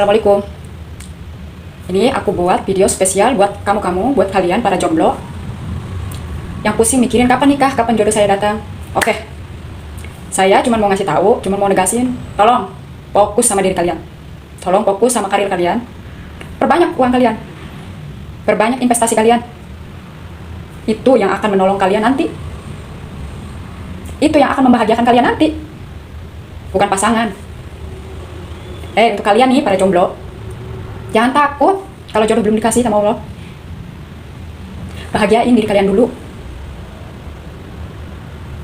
Assalamualaikum. Ini aku buat video spesial buat kamu-kamu, buat kalian para jomblo yang pusing mikirin kapan nikah, kapan jodoh saya datang. Oke, saya cuma mau ngasih tahu, cuma mau negasin, tolong fokus sama diri kalian, tolong fokus sama karir kalian, perbanyak uang kalian, perbanyak investasi kalian. Itu yang akan menolong kalian nanti, itu yang akan membahagiakan kalian nanti, bukan pasangan. Untuk kalian nih para jomblo, jangan takut kalau jodoh belum dikasih sama Allah. Bahagiain diri kalian dulu.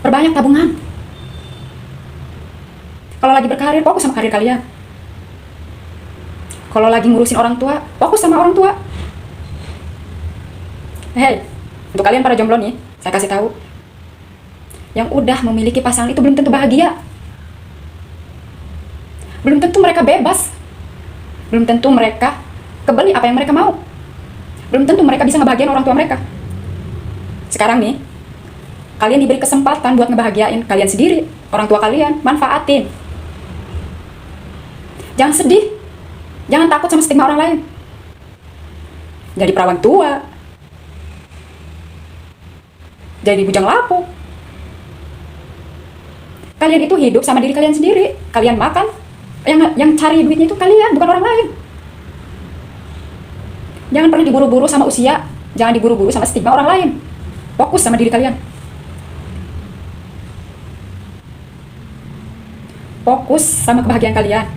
Perbanyak tabungan. Kalau lagi berkarir, fokus sama karir kalian. Kalau lagi ngurusin orang tua, fokus sama orang tua. Untuk kalian para jomblo nih, saya kasih tahu, yang udah memiliki pasangan itu belum tentu bahagia. Belum tentu mereka bebas. Belum tentu mereka kebeli apa yang mereka mau. Belum tentu mereka bisa ngebahagiain orang tua mereka. Sekarang nih, kalian diberi kesempatan buat ngebahagiain kalian sendiri, orang tua kalian, manfaatin. Jangan sedih. Jangan takut sama stigma orang lain. Jadi perawan tua. Jadi bujang lapuk. Kalian itu hidup sama diri kalian sendiri. Kalian makan, yang cari duitnya itu kalian, bukan orang lain. Jangan pernah diburu-buru sama usia, jangan diburu-buru sama stigma orang lain. Fokus sama diri kalian. Fokus sama kebahagiaan kalian.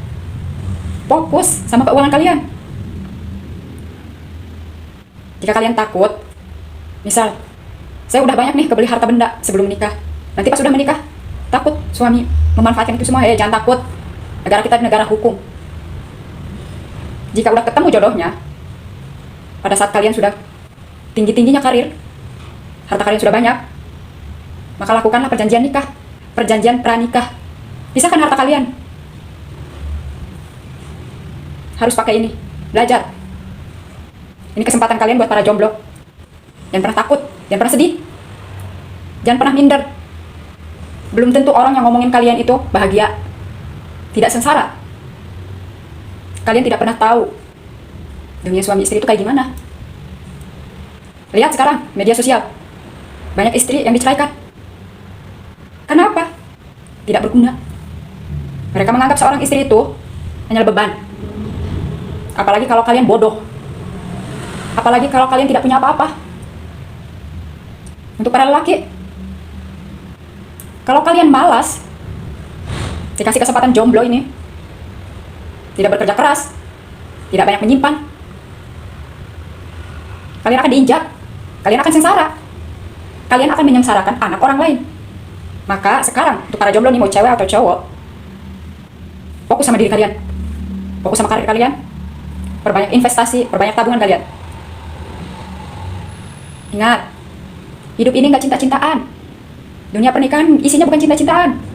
Fokus sama keuangan kalian. Jika kalian takut, misal, saya udah banyak nih kebeli harta benda sebelum menikah. Nanti pas sudah menikah, takut suami memanfaatkan itu semua. Jangan takut. Negara kita negara hukum. Jika udah ketemu jodohnya, pada saat kalian sudah tinggi-tingginya karir, harta kalian sudah banyak, maka lakukanlah perjanjian nikah, perjanjian pranikah. Pisahkan harta kalian. Harus pakai ini, belajar. Ini kesempatan kalian buat para jomblo. Jangan pernah takut, jangan pernah sedih, jangan pernah minder. Belum tentu orang yang ngomongin kalian itu bahagia, tidak sengsara. Kalian tidak pernah tahu dunia suami istri itu kayak gimana. Lihat sekarang media sosial, banyak istri yang diceraikan. Kenapa? Tidak berguna. Mereka menganggap seorang istri itu hanya beban. Apalagi kalau kalian bodoh. Apalagi kalau kalian tidak punya apa-apa. Untuk para lelaki, kalau kalian malas, dikasih kesempatan jomblo ini, tidak bekerja keras, tidak banyak menyimpan, kalian akan diinjak, kalian akan sengsara, kalian akan menyengsarakan anak orang lain. Maka sekarang untuk para jomblo nih, mau cewek atau cowok, fokus sama diri kalian, fokus sama karir kalian, perbanyak investasi, perbanyak tabungan kalian. Ingat, hidup ini nggak cinta-cintaan. Dunia pernikahan isinya bukan cinta-cintaan.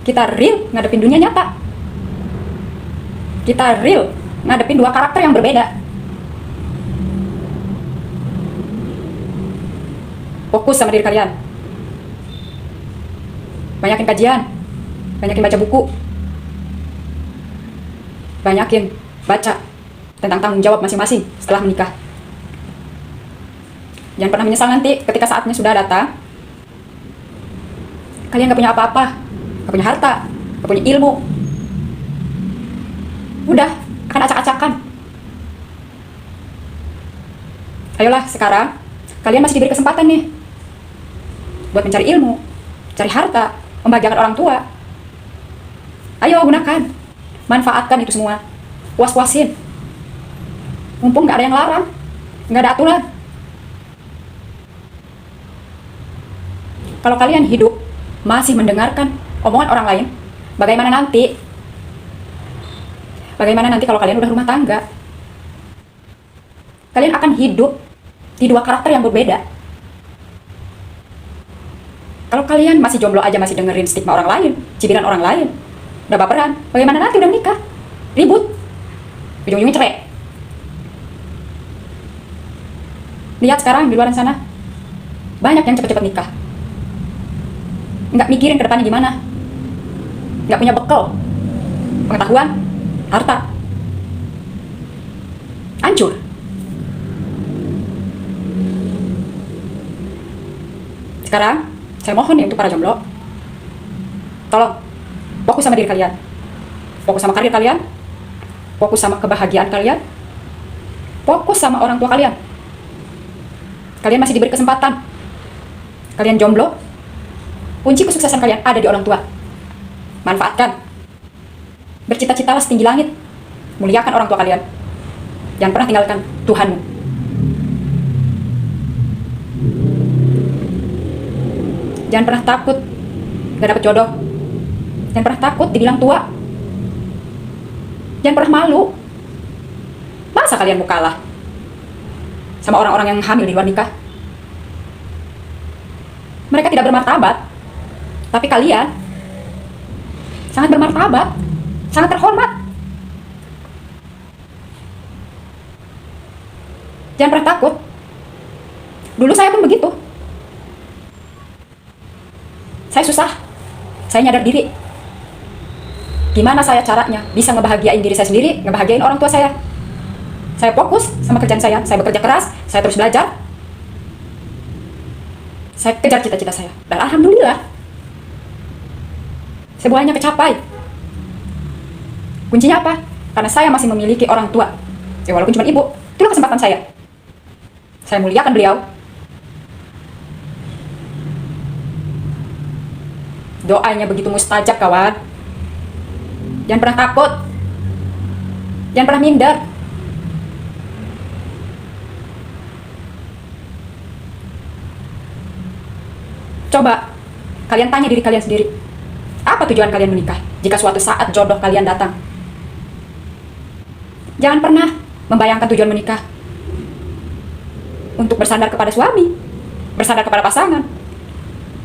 Kita real ngadepin dunia nyata. Kita real ngadepin dua karakter yang berbeda. Fokus sama diri kalian. Banyakin kajian, banyakin baca buku, banyakin baca tentang tanggung jawab masing-masing setelah menikah. Jangan pernah menyesal nanti ketika saatnya sudah datang. Kalian gak punya apa-apa, gak punya harta, gak punya ilmu. Udah, akan acak-acakan. Ayolah sekarang, kalian masih diberi kesempatan nih buat mencari ilmu, cari harta, membahagiakan orang tua. Ayo gunakan, manfaatkan itu semua. Puas-puasin. Mumpung gak ada yang larang, gak ada aturan. Kalau kalian hidup masih mendengarkan omongan orang lain, bagaimana nanti? Bagaimana nanti kalau kalian udah rumah tangga? Kalian akan hidup di dua karakter yang berbeda. Kalau kalian masih jomblo aja masih dengerin stigma orang lain, cibiran orang lain, udah baperan, bagaimana nanti udah nikah? Ribut, ujung-ujungnya cerai. Lihat sekarang di luar sana, banyak yang cepet-cepet nikah. Nggak mikirin ke depannya gimana, nggak punya bekal, pengetahuan, harta. Hancur. Sekarang, saya mohon nih untuk para jomblo, tolong fokus sama diri kalian, fokus sama karir kalian, fokus sama kebahagiaan kalian, fokus sama orang tua kalian. Kalian masih diberi kesempatan. Kalian jomblo, kunci kesuksesan kalian ada di orang tua. Manfaatkan. Bercita-citalah setinggi langit. Muliakan orang tua kalian. Jangan pernah tinggalkan Tuhanmu. Jangan pernah takut gak dapet jodoh. Jangan pernah takut dibilang tua. Jangan pernah malu. Masa kalian mau kalah sama orang-orang yang hamil di luar nikah? Mereka tidak bermartabat, tapi kalian sangat bermartabat, sangat terhormat. Jangan pernah takut. Dulu saya pun begitu. Saya susah. Saya nyadar diri. Gimana saya caranya bisa ngebahagiain diri saya sendiri, ngebahagiain orang tua saya. Saya fokus sama kerjaan saya bekerja keras, saya terus belajar. Saya kejar cita-cita saya. Dan alhamdulillah, semuanya kecapai. Kuncinya apa? Karena saya masih memiliki orang tua. Ya walaupun cuma ibu, itulah kesempatan saya. Saya muliakan beliau. Doanya begitu mustajab, kawan. Jangan pernah takut. Jangan pernah minder. Coba kalian tanya diri kalian sendiri. Apa tujuan kalian menikah jika suatu saat jodoh kalian datang? Jangan pernah membayangkan tujuan menikah untuk bersandar kepada suami, bersandar kepada pasangan,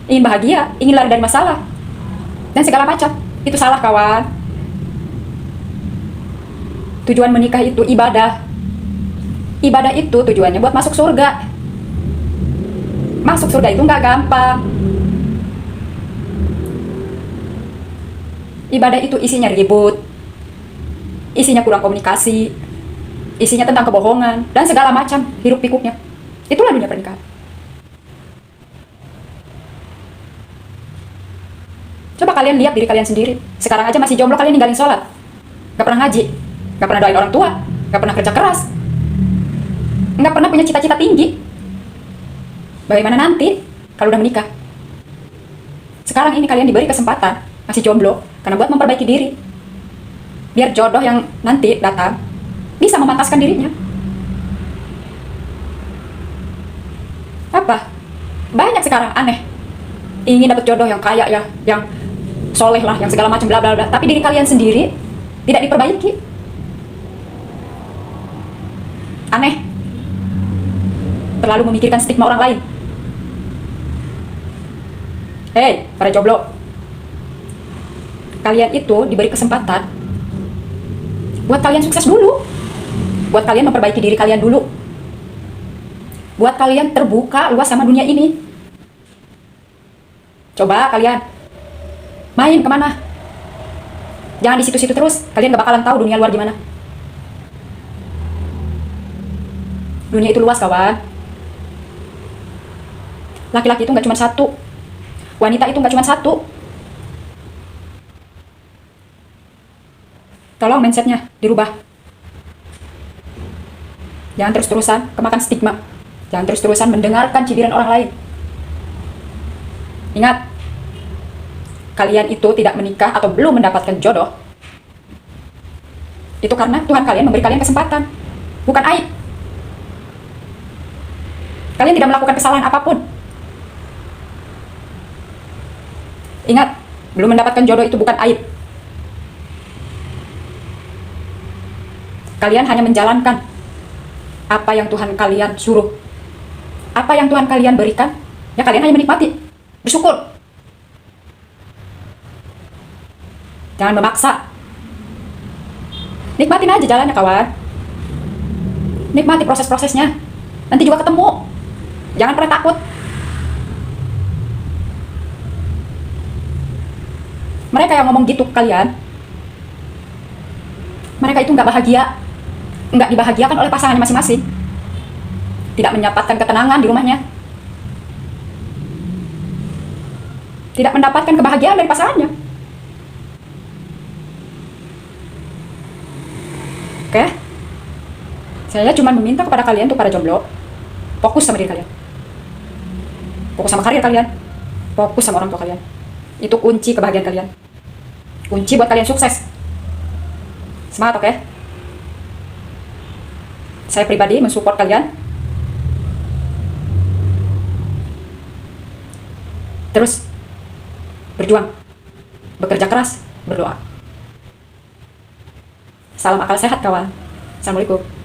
ingin bahagia, ingin lari dari masalah, dan segala macam. Itu salah, kawan. Tujuan menikah itu ibadah. Ibadah itu tujuannya buat masuk surga. Masuk surga itu nggak gampang. Ibadah itu isinya ribut, isinya kurang komunikasi, isinya tentang kebohongan, dan segala macam hiruk pikuknya. Itulah dunia pernikahan. Coba kalian lihat diri kalian sendiri. Sekarang aja masih jomblo, kalian ninggalin sholat, gak pernah ngaji, gak pernah doain orang tua, gak pernah kerja keras, gak pernah punya cita-cita tinggi. Bagaimana nanti kalau udah menikah? Sekarang ini kalian diberi kesempatan masih jomblo karena buat memperbaiki diri, biar jodoh yang nanti datang bisa memantaskan dirinya. Apa? Banyak sekarang aneh ingin dapat jodoh yang kaya ya, yang soleh lah, yang segala macam bla bla bla, tapi diri kalian sendiri tidak diperbaiki. Aneh. Terlalu memikirkan stigma orang lain. Hei, para jomblo, kalian itu diberi kesempatan buat kalian sukses dulu, buat kalian memperbaiki diri kalian dulu, buat kalian terbuka luas sama dunia ini. Coba kalian main kemana? Jangan di situ-situ terus. Kalian gak bakalan tahu dunia luar gimana. Dunia itu luas, kawan. Laki-laki itu gak cuma satu, wanita itu gak cuma satu. Tolong mindsetnya dirubah. Jangan terus-terusan kemakan stigma. Jangan terus-terusan mendengarkan cibiran orang lain. Ingat, kalian itu tidak menikah atau belum mendapatkan jodoh itu karena Tuhan kalian memberi kalian kesempatan, bukan aib. Kalian tidak melakukan kesalahan apapun. Ingat, belum mendapatkan jodoh itu bukan aib. Kalian hanya menjalankan apa yang Tuhan kalian suruh, apa yang Tuhan kalian berikan. Ya kalian hanya menikmati, bersyukur. Jangan memaksa. Nikmatin aja jalannya, kawan. Nikmati proses-prosesnya. Nanti juga ketemu. Jangan pernah takut. Mereka yang ngomong gitu ke kalian, mereka itu nggak bahagia. nggak dibahagiakan oleh pasangannya masing-masing, tidak mendapatkan ketenangan di rumahnya, tidak mendapatkan kebahagiaan dari pasangannya. Oke? Saya cuma meminta kepada kalian untuk para jomblo, fokus sama diri kalian. Fokus sama karir kalian. Fokus sama orang tua kalian. Itu kunci kebahagiaan kalian. Kunci buat kalian sukses. Semangat, oke? Saya pribadi mensupport kalian. Terus berjuang, bekerja keras, berdoa. Salam akal sehat, kawan. Assalamualaikum.